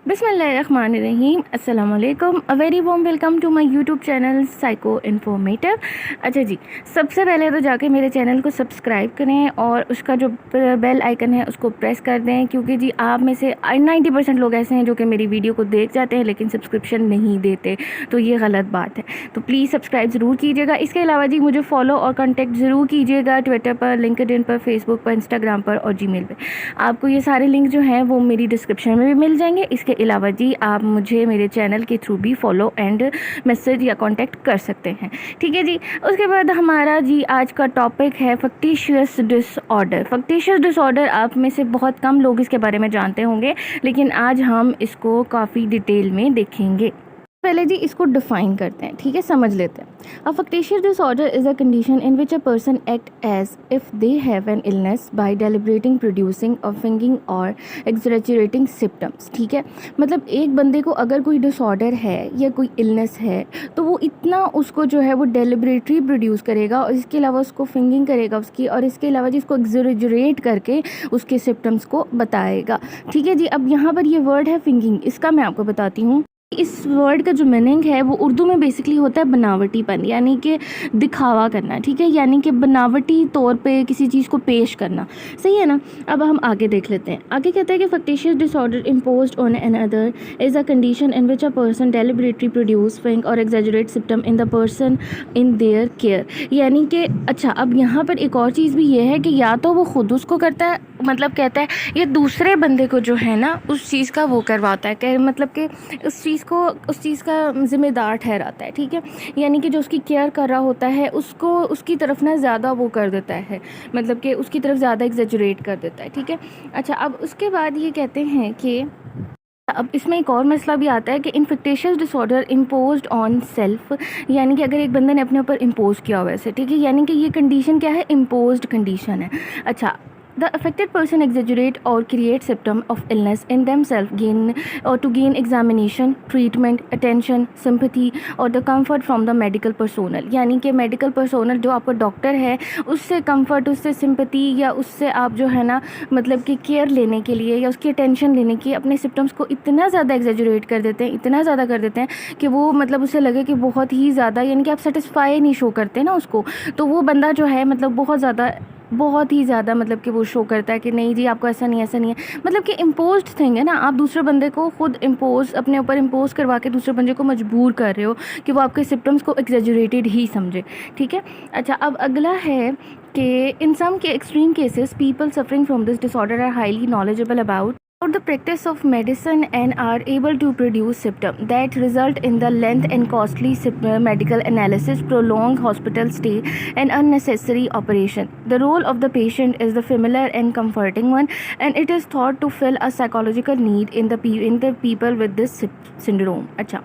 बिस्मिल्लाहिर्रहमानिर्रहीम। अस्सलाम वालेकुम। A very warm welcome to my YouTube channel Psycho Informative. अच्छा जी, सबसे पहले तो जाके मेरे चैनल को सब्सक्राइब करें और उसका जो बेल आइकन है उसको प्रेस कर दें, क्योंकि जी आप में से 90% लोग ऐसे हैं जो कि मेरी वीडियो को देख जाते हैं लेकिन सब्सक्रिप्शन नहीं देते, तो ये गलत बात है। तो प्लीज़ सब्सक्राइब ज़रूर कीजिएगा। इसके अलावा जी मुझे फॉलो और कॉन्टैक्ट ज़रूर कीजिएगा ट्विटर पर, लिंक्डइन पर, फेसबुक पर, इंस्टाग्राम पर और जीमेल पर। आपको ये सारे लिंक जो हैं वो मेरी डिस्क्रिप्शन में भी मिल जाएंगे। इसके अलावा जी आप मुझे मेरे चैनल के थ्रू भी फॉलो एंड मैसेज या कांटेक्ट कर सकते हैं, ठीक है जी। उसके बाद हमारा जी आज का टॉपिक है फैक्टिशियस डिसऑर्डर। फैक्टिशियस डिसऑर्डर आप में से बहुत कम लोग इसके बारे में जानते होंगे, लेकिन आज हम इसको काफ़ी डिटेल में देखेंगे। पहले जी इसको डिफाइन करते हैं, ठीक है, समझ लेते हैं। A factitious disorder is a condition in which a person act as if they have an illness by deliberating producing or feigning और एक्सरेचुरेटिंग सिम्टम्स, ठीक है। मतलब एक बंदे को अगर कोई डिसऑर्डर है या कोई इलनेस है तो वो इतना उसको जो है वो डेलिब्रेटली प्रोड्यूस करेगा और इसके अलावा उसको फिंगिंग करेगा उसकी, और इसके अलावा जी इसको एक्सरेचुरेट करके उसके सिम्टम्स को बताएगा, ठीक है जी। अब यहाँ पर ये वर्ड है फिंगिंग, इसका मैं आपको बताती हूँ। इस वर्ड का जो मीनिंग है वो उर्दू में बेसिकली होता है बनावटीपन, यानी कि दिखावा करना, ठीक है, यानी कि बनावटी तौर पे किसी चीज़ को पेश करना, सही है ना। अब हम आगे देख लेते हैं। आगे कहते हैं कि factitious disorder imposed on another is a condition in which a person deliberately produce फिंग or exaggerate symptom in the person in their care, यानी कि अच्छा अब यहाँ पर एक और चीज़ भी ये है कि या तो वो खुद उसको करता है, मतलब कहता है, या दूसरे बंदे को जो है ना उस चीज़ का वो करवाता है, कि मतलब कि उस चीज़ का ज़िम्मेदार ठहराता है, ठीक है। यानी कि जो उसकी केयर कर रहा होता है उसको उसकी तरफ ना ज़्यादा वो कर देता है, मतलब कि उसकी तरफ ज़्यादा एग्जैजरेट कर देता है, ठीक है। अच्छा अब उसके बाद ये कहते हैं कि अब इसमें एक और मसला भी आता है कि इन्फेक्टिशियस डिसऑर्डर इम्पोज्ड ऑन सेल्फ, यानी कि अगर एक बंदे ने अपने ऊपर इम्पोज किया हुआ है, ठीक है, यानी कि ये कंडीशन क्या है, इम्पोज्ड कंडीशन है। अच्छा, the affected person exaggerate or create symptom of illness in themselves to gain examination, treatment, attention, sympathy or the comfort from the medical personnel, यानी कि मेडिकल पर्सोनल जो आपका डॉक्टर है उससे कंफर्ट, उससे सिंपैथी या उससे आप जो है ना मतलब कि केयर लेने के लिए या उसकी अटेंशन लेने की अपने सिम्टम्स को इतना ज़्यादा एग्जैजरेट कर देते हैं, इतना ज़्यादा कर देते हैं कि वो मतलब उसे लगे कि बहुत ही ज़्यादा, यानी कि आप सेटिस्फाई नहीं शो करते ना उसको, तो वो बंदा जो है मतलब बहुत ही ज़्यादा मतलब कि वो शो करता है कि नहीं जी आपको ऐसा नहीं है, मतलब कि इम्पोज्ड थिंग है ना, आप दूसरे बंदे को खुद अपने ऊपर इम्पोज करवा के दूसरे बंदे को मजबूर कर रहे हो कि वो आपके सिम्टम्स को एग्जैजरेटेड ही समझे, ठीक है। अच्छा अब अगला है कि इन सम के extreme cases people suffering from this disorder are highly knowledgeable about the practice of medicine and are able to produce symptoms that result in the length and costly medical analysis, prolonged hospital stay and unnecessary operation. The role of the patient is the familiar and comforting one, and it is thought to fill a psychological need in the people with this syndrome. अच्छा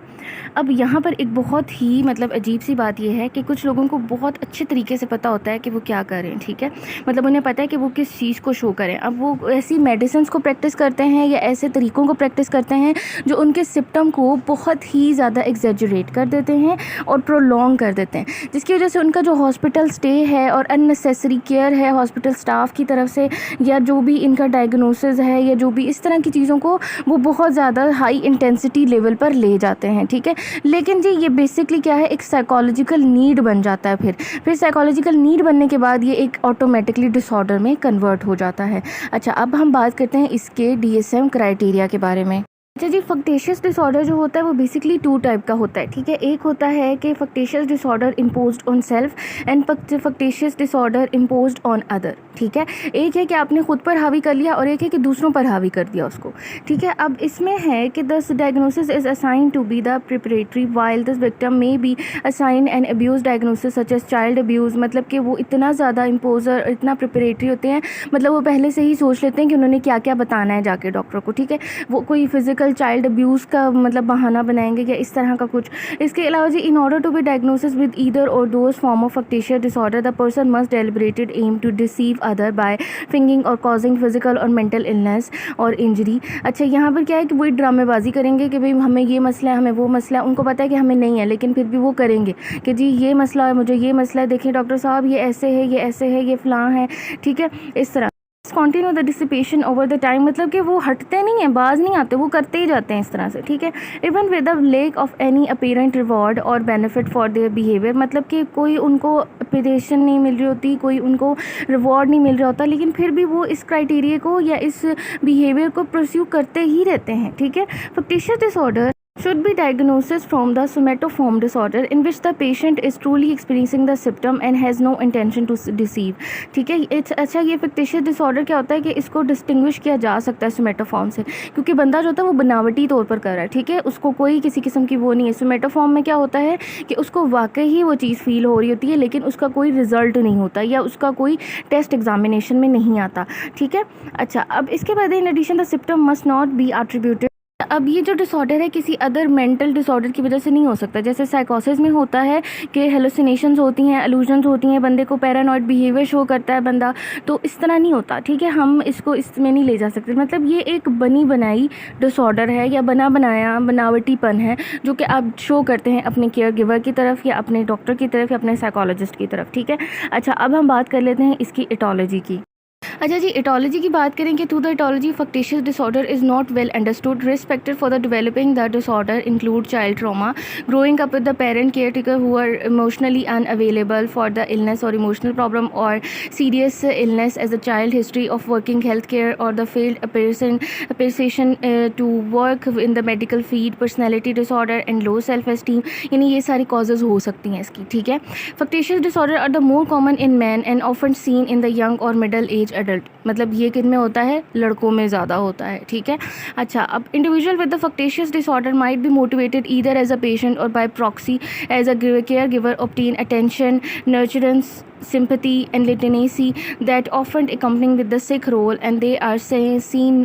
अब यहाँ पर एक बहुत ही मतलब अजीब सी बात यह है कि कुछ लोगों को बहुत अच्छे तरीके से पता होता है कि वो क्या कर रहे हैं, ठीक है, मतलब उन्हें पता है कि वो किस चीज़ को शो करें। अब वो ऐसी मेडिसिन को प्रैक्टिस करते हैं या ऐसे तरीक़ों को प्रैक्टिस करते हैं जो उनके सिम्टम को बहुत ही ज़्यादा एग्जैजरेट कर देते हैं और प्रोलॉन्ग कर देते हैं, जिसकी वजह से उनका जो हॉस्पिटल स्टे है और अननेसेसरी केयर है हॉस्पिटल स्टाफ की तरफ से, या जो भी इनका डायग्नोसिस है या जो भी इस तरह की चीज़ों को वो बहुत ज़्यादा हाई इंटेंसिटी लेवल पर ले जाते हैं, ठीक है। लेकिन जी ये बेसिकली क्या है, एक साइकोलॉजिकल नीड बन जाता है, फिर साइकोलॉजिकल नीड बनने के बाद ये एक ऑटोमेटिकली डिसऑर्डर में कन्वर्ट हो जाता है। अच्छा अब हम बात करते हैं इसके DSM क्राइटेरिया के बारे में। अच्छा जी, फैक्टिशियस डिसऑर्डर जो होता है वो बेसिकली 2 टाइप का होता है, ठीक है। एक होता है कि factitious disorder imposed on self and factitious disorder imposed on other, ठीक है। एक है कि आपने खुद पर हावी कर लिया और एक है कि दूसरों पर हावी कर दिया उसको, ठीक है। अब इसमें है कि this diagnosis is assign to be the preparatory while this victim may be assign an abuse diagnosis such as child abuse, मतलब कि वो इतना ज़्यादा इम्पोजर इतना प्रिपरेटरी होते हैं, मतलब वो पहले से ही सोच लेते हैं कि उन्होंने क्या क्या बताना है जाके डॉक्टर को, ठीक है। वो कोई फिजिकल चाइल्ड अब्यूज़ का मतलब बहाना बनाएंगे या इस तरह का कुछ। इसके अलावा जी in order to be diagnosis with either or those form of factitious disorder the person must deliberated aim to deceive other by feigning or causing physical or mental illness or injury. अच्छा यहाँ पर क्या है कि वही ड्रामेबाजी करेंगे कि भाई हमें ये मसला है, हमें वो मसला है, उनको पता है कि हमें नहीं है, लेकिन फिर भी वो करेंगे कि जी ये मसला है, मुझे ये मसला है, देखिए डॉक्टर साहब ये ऐसे है, ये ऐसे है, ये फ़लाँ है, ठीक है, इस तरह it's continue the dissipation over the time, मतलब कि वो हटते नहीं हैं, बाज नहीं आते, वो करते ही जाते हैं इस तरह से, ठीक है। Even with the lake of any apparent reward और बेनिफिट फॉर देयर बिहेवियर, मतलब कि कोई उनको अपीरेशन नहीं मिल रही होती, कोई उनको रिवॉर्ड नहीं मिल रहा होता, लेकिन फिर भी वो इस क्राइटेरिया को या इस बिहेवियर को परस्यू करते ही रहते हैं, ठीक है। Factitious disorder should be diagnosis from the somatoform disorder in which the patient is truly experiencing the symptom and has no intention to deceive, ठीक है। अच्छा, ये fictitious disorder क्या होता है कि इसको डिस्टिंग्विश किया जा सकता है सोमेटोफॉर्म से, क्योंकि बंदा जो होता है वो बनावटी तौर पर कर रहा है, ठीक है, उसको कोई किसी किस्म की वो नहीं है। सोमेटोफॉर्म में क्या होता है कि उसको वाकई ही वो चीज़ फील हो रही होती है, लेकिन उसका कोई रिजल्ट नहीं होता या उसका कोई टेस्ट एग्जामिनेशन में नहीं आता, ठीक है। अच्छा, अब इसके बाद in addition the symptom must not be attributed, अब ये जो डिसऑर्डर है किसी अदर मेंटल डिसऑर्डर की वजह से नहीं हो सकता। जैसे साइकोसिस में होता है कि हेलुसिनेशंस होती हैं, इल्यूजन्स होती हैं, बंदे को पैरानॉइड बिहेवियर शो करता है बंदा, तो इस तरह नहीं होता, ठीक है। हम इसको इसमें नहीं ले जा सकते, मतलब ये एक बनी बनाई डिसऑर्डर है या बना बनाया बनावटीपन है जो कि आप शो करते हैं अपने केयर गिवर की तरफ या अपने डॉक्टर की तरफ या अपने साइकोलॉजिस्ट की तरफ, ठीक है। अच्छा, अब हम बात कर लेते हैं इसकी एटोलॉजी की। अच्छा जी, एटोलॉजी की बात करें कि through the etiology factitious disorder is not well understood. Risk factor for the developing the disorder include child trauma, growing up with the parent caretaker who are emotionally unavailable for the illness or emotional problem or serious illness as a child, history of working health care or the failed aspiration to work in the medical field, personality disorder and low self esteem, यानी ये सारी causes हो सकती हैं इसकी, ठीक है। Factitious disorder are the more common in man and often seen in the young और मिडल एज एडल्ट, मतलब ये किन में होता है, लड़कों में ज़्यादा होता है, ठीक है। अच्छा, अब individual with the factitious disorder might be motivated either as a patient or by proxy as a caregiver obtain attention, nurturance, sympathy and legitimacy that often accompanying with the sick role and they are seen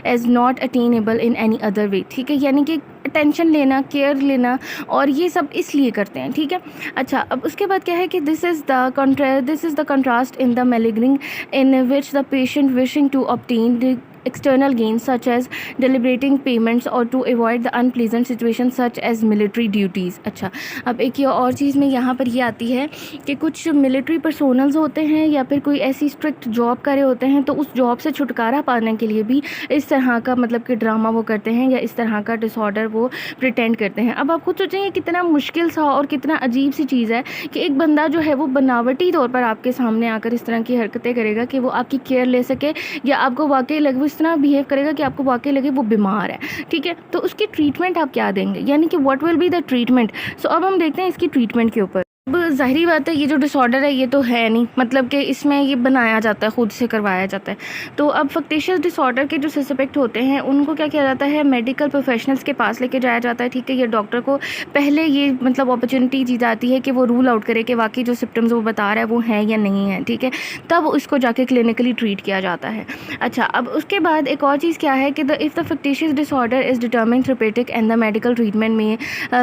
as not attainable in any other way, ठीक है। यानी कि attention लेना, care लेना और ये सब इसलिए करते हैं, ठीक है। अच्छा, अब उसके बाद क्या है कि this is the contrast in the malingering in which the patient wishing to obtain external gains such as deliberating payments or to avoid the unpleasant situations such as military duties। अच्छा, अब एक ये और चीज़ में यहाँ पर ये आती है कि कुछ मिलिट्री पर्सोनल्स होते हैं या फिर कोई ऐसी स्ट्रिक्ट जॉब करे होते हैं, तो उस जॉब से छुटकारा पाने के लिए भी इस तरह का मतलब कि ड्रामा वो करते हैं या इस तरह का डिसऑर्डर वो प्रिटेंड करते हैं। अब आप खुद सोचेंगे कितना मुश्किल सा और कितना अजीब सी चीज़ है कि एक बंदा जो है वो बनावटी तौर पर आपके सामने आकर इस तरह की हरकतें करेगा कि वो आपकी केयर ले सके या आपको वाकई लगे, इस तरह बिहेव करेगा कि आपको वाकई लगे वो बीमार है, ठीक है। तो उसकी ट्रीटमेंट आप क्या देंगे, यानी कि what will be the treatment. So अब हम देखते हैं इसकी ट्रीटमेंट के ऊपर। अब ज़ाहिरी बात है ये जो डिसऑर्डर है ये तो है नहीं, मतलब कि इसमें ये बनाया जाता है, ख़ुद से करवाया जाता है। तो अब फैक्टिशियस डिसऑर्डर के जो सस्पेक्ट होते हैं उनको क्या किया जाता है, मेडिकल प्रोफेशनल्स के पास लेके जाया जाता है, ठीक है। ये डॉक्टर को पहले ये मतलब अपॉर्चुनिटी दी जाती है कि वो रूल आउट करे कि वाकई जो सिम्टम्स वो बता रहा है वो हैं या नहीं है, ठीक है। तब उसको जाके क्लिनिकली ट्रीट किया जाता है। अच्छा, अब उसके बाद एक और चीज़ क्या है कि if the factitious disorder is determine therapeutic and the medical treatment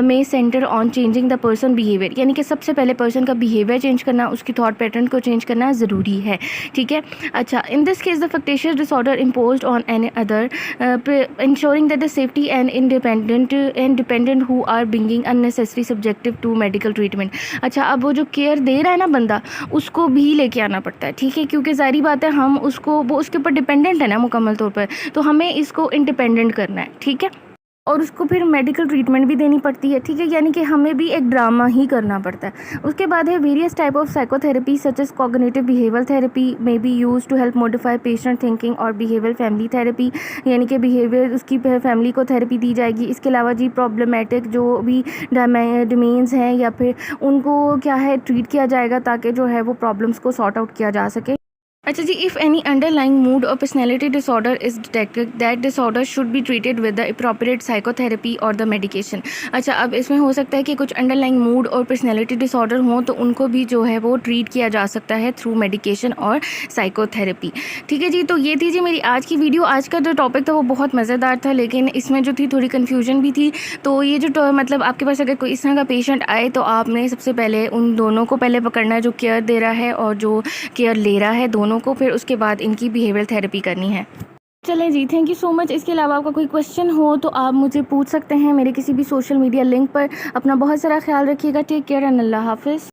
में centre on changing the person behaviour, यानी कि सबसे पहले पर्सन का बिहेवियर चेंज करना, उसकी थॉट पैटर्न को चेंज करना ज़रूरी है, ठीक है। अच्छा, in this case the factitious disorder imposed on any other insuring that the safety and dependent who are bringing unnecessary subjective to medical treatment. अच्छा, अब वो जो केयर दे रहा है ना बंदा, उसको भी लेके आना पड़ता है, ठीक है, क्योंकि ज़ाहिर बात है हम उसको वो उसके ऊपर डिपेंडेंट है ना मुकम्मल तौर पर, तो हमें इसको इंडिपेंडेंट करना है, ठीक है। और उसको फिर मेडिकल ट्रीटमेंट भी देनी पड़ती है, ठीक है, यानी कि हमें भी एक ड्रामा ही करना पड़ता है। उसके बाद है various type of psychotherapy such as cognitive behaviour therapy may be use to help modify patient thinking और बिहेवियर फैमिली थेरेपी, यानी कि बिहेवियर उसकी फैमिली को थेरेपी दी जाएगी। इसके अलावा जी प्रॉब्लमेटिक जो भी डोमेन्स हैं या फिर उनको क्या है ट्रीट किया जाएगा ताकि जो है वो प्रॉब्लम्स को सॉर्ट आउट किया जा सके। अच्छा जी, इफ़ एनी अंडरलाइंग मूड और personality disorder is detected that disorder should be treated with the appropriate psychotherapy और द मेडिकेशन। अच्छा, अब इसमें हो सकता है कि कुछ अंडरलाइंग मूड और पर्सनैलिटी डिसऑर्डर हों तो उनको भी जो है वो ट्रीट किया जा सकता है थ्रू मेडिकेशन और साइकोथेरेपी, ठीक है जी। तो ये थी जी मेरी आज की वीडियो। आज का जो टॉपिक था वो बहुत मज़ेदार था, लेकिन इसमें जो थी थोड़ी कन्फ्यूजन भी थी। तो ये जो मतलब आपके पास अगर कोई इस तरह का पेशेंट आए तो आपने सबसे पहले उन दोनों को पहले पकड़ना है, जो केयर दे रहा है और जो केयर ले रहा है, दोनों को, फिर उसके बाद इनकी बिहेवियर थेरेपी करनी है। चलें जी, थैंक यू सो मच। इसके अलावा आपका कोई क्वेश्चन हो तो आप मुझे पूछ सकते हैं मेरे किसी भी सोशल मीडिया लिंक पर। अपना बहुत सारा ख्याल रखिएगा। टेक केयर एंड अल्लाह हाफिज़।